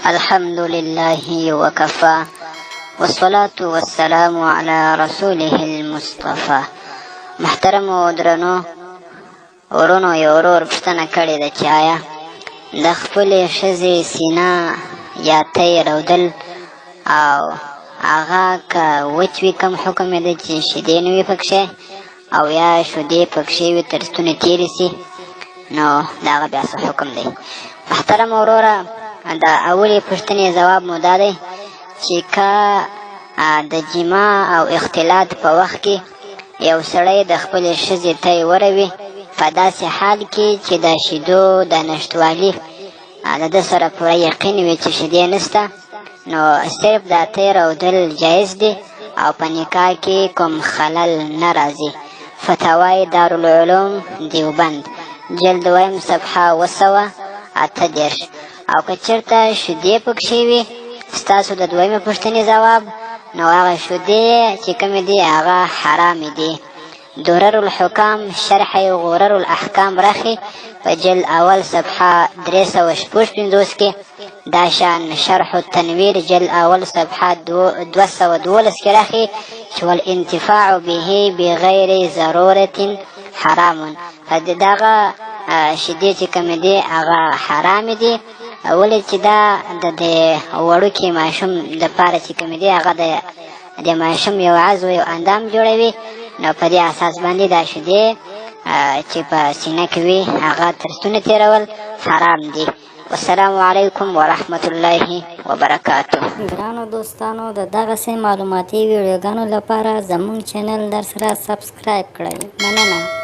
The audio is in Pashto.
الحمد لله وكفى والصلاة والسلام على رسوله المصطفى. محترم و درنو ورونو یو ورور پوښتنه کړې ده چې آیا د خپلې ښځې سینه یا تی رودل او هغه که وچ وي کوم حکم یې دی چې شیدې نه وي پکښې او یا شیدې پکښې وي تر ستوني تېرې سي نو د هغه بیا څه حکم دی؟ محترم وروره د اولې پوښتنې ځواب مو دا دی چې که د جماع او اختلاط په وخت کې یو سړی د خپلې ښځې تی وروي په داسې حال کې چې د شیدو د نشتوالي د ده سره پوره یقین وي چې شیدې نشته نو صرف د تی رودل جایز دی او په نکاح کې کوم خلل نه راځي. فتاوای دارالعلوم دیوبند جلد دویم صفحه 238. او که چېرته شیدې پکښې وي ستاسو د دویمې پوښتنې ځواب نو هغه شیدې چې کومې دي هغه حرامې دي. درر الحکام شرح غرر الاحکام رخی په جلد اول صفحه 356 کې دا شان شرح التنویر جلد اول صفحه 212 کې راخي چې والانتفاع به بغیر ضرورت حرام. دغه شیدې چې کومې دي هغه حرام دي ولې چې دا د وړوکي ماشوم دپاره چې کومې دي هغه د ماشوم یو عضو یو اندام جوړوي نو په دې اساس باندې دا شیدې چې په سینه کې وي هغه تر ستوني تېرول حرام دي. والسلام علیکم ورحمت الله وبرکاته. ګرانو دوستانو د دغسې معلوماتي ویډیوګانو لپاره زموږ چینل در سره سبسکرایب کړئ. مننه.